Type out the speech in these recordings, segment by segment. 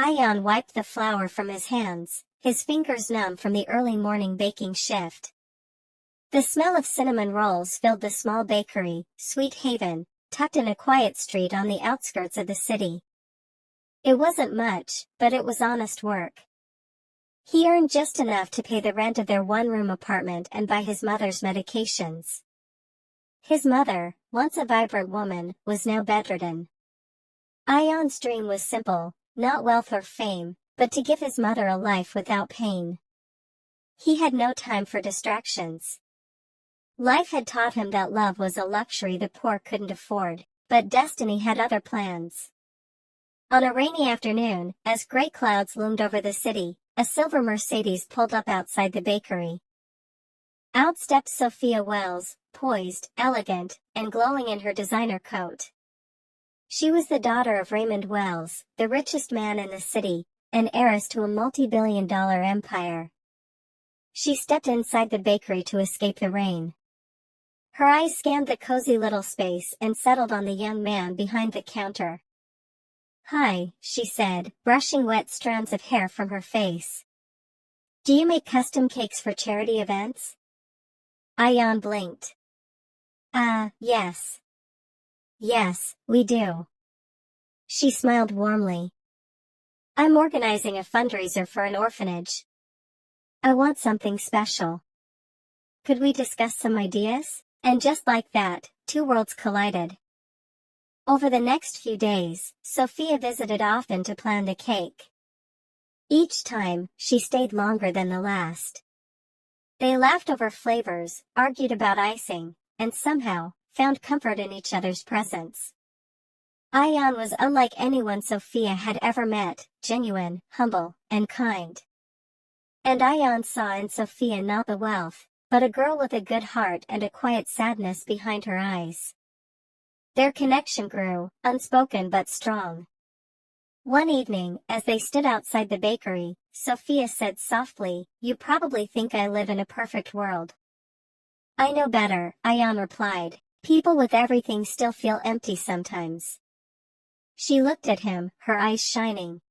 Ion wiped the flour from his hands, his fingers numb from the early morning baking shift. The smell of cinnamon rolls filled the small bakery, Sweet Haven, tucked in a quiet street on the outskirts of the city. It wasn't much, but it was honest work. He earned just enough to pay the rent of their one-room apartment and buy his mother's medications. His mother, once a vibrant woman, was now bedridden. Ion's dream was simple, not wealth or fame, but to give his mother a life without pain. He had no time for distractions. Life had taught him that love was a luxury the poor couldn't afford, but destiny had other plans. On a rainy afternoon, as gray clouds loomed over the city, a silver Mercedes pulled up outside the bakery. Out stepped Sophia Wells, poised, elegant, and glowing in her designer coat. She was the daughter of Raymond Wells, the richest man in the city, and heiress to a multi-billion-dollar empire. She stepped inside the bakery to escape the rain. Her eyes scanned the cozy little space and settled on the young man behind the counter. "Hi," she said, brushing wet strands of hair from her face. "Do you make custom cakes for charity events?" Ion blinked. Yes. Yes, we do." She smiled warmly. "I'm organizing a fundraiser for an orphanage. I want something special. Could we discuss some ideas?" And just like that, two worlds collided. Over the next few days, Sophia visited often to plan the cake. Each time, she stayed longer than the last. They laughed over flavors, argued about icing, and somehow, found comfort in each other's presence. Ion was unlike anyone Sophia had ever met, genuine, humble, and kind. And Ion saw in Sophia not the wealth, but a girl with a good heart and a quiet sadness behind her eyes. Their connection grew, unspoken but strong. One evening, as they stood outside the bakery, Sophia said softly, "You probably think I live in a perfect world." "I know better," Ion replied. "People with everything still feel empty sometimes." She looked at him, her eyes shining.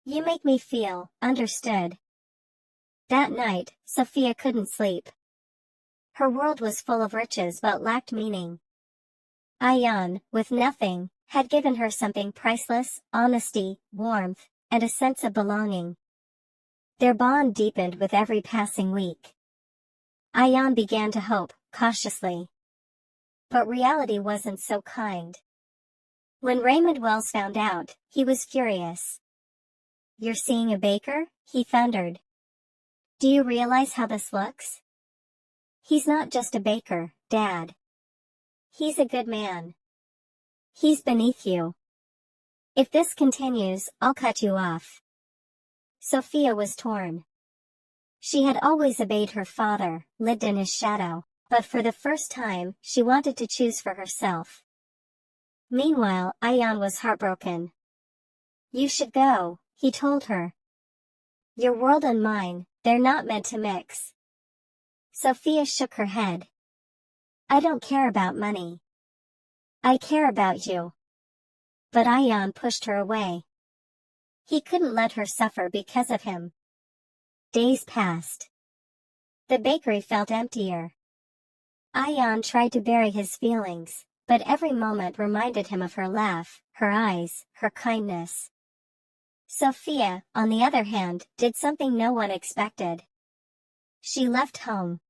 "You make me feel understood." That night, Sophia couldn't sleep. Her world was full of riches but lacked meaning. Ion, with nothing, had given her something priceless: honesty, warmth, and a sense of belonging. Their bond deepened with every passing week. Ion began to hope, cautiously. But reality wasn't so kind. When Raymond Wells found out, he was furious. "You're seeing a baker?" he thundered. "Do you realize how this looks? He's not just a baker, Dad. He's a good man. He's beneath you. If this continues, I'll cut you off." Sophia was torn. She had always obeyed her father, lived in his shadow, but for the first time, she wanted to choose for herself. Meanwhile, Ion was heartbroken. "You should go," he told her. "Your world and mine, they're not meant to mix." Sophia shook her head. "I don't care about money. I care about you." But Ion pushed her away. He couldn't let her suffer because of him. Days passed. The bakery felt emptier. Ion tried to bury his feelings, but every moment reminded him of her laugh, her eyes, her kindness. Sophia, on the other hand, did something no one expected. She left home.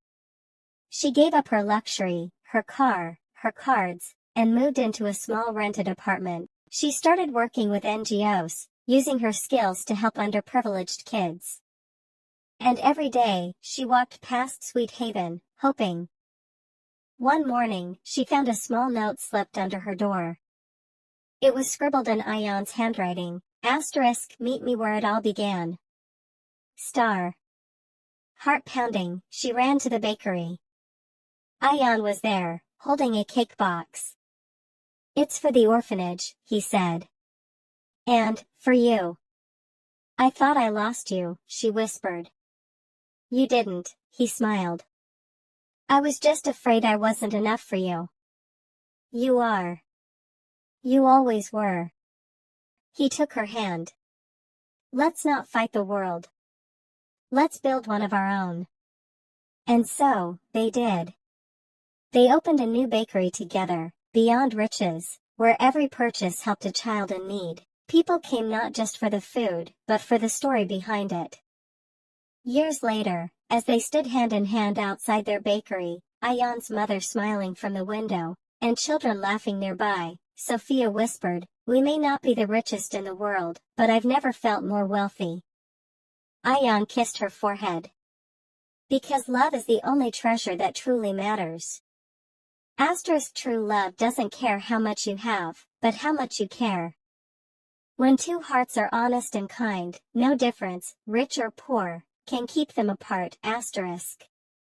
She gave up her luxury, her car, her cards, and moved into a small rented apartment. She started working with NGOs, using her skills to help underprivileged kids. And every day, she walked past Sweet Haven, hoping. One morning, she found a small note slipped under her door. It was scribbled in Ion's handwriting, *, meet me where it all began. Star. Heart pounding, she ran to the bakery. Ion was there, holding a cake box. "It's for the orphanage," he said. "And, for you." "I thought I lost you," she whispered. "You didn't," he smiled. "I was just afraid I wasn't enough for you." "You are. You always were." He took her hand. Let's not fight the world. Let's build one of our own. And so, they did. They opened a new bakery together, Beyond Riches, where every purchase helped a child in need. People came not just for the food, but for the story behind it. Years later, as they stood hand in hand outside their bakery, Ayan's mother smiling from the window, and children laughing nearby, Sophia whispered, "We may not be the richest in the world, but I've never felt more wealthy." Ayan kissed her forehead. Because love is the only treasure that truly matters. True love doesn't care how much you have, but how much you care. When two hearts are honest and kind, no difference, rich or poor, can keep them apart.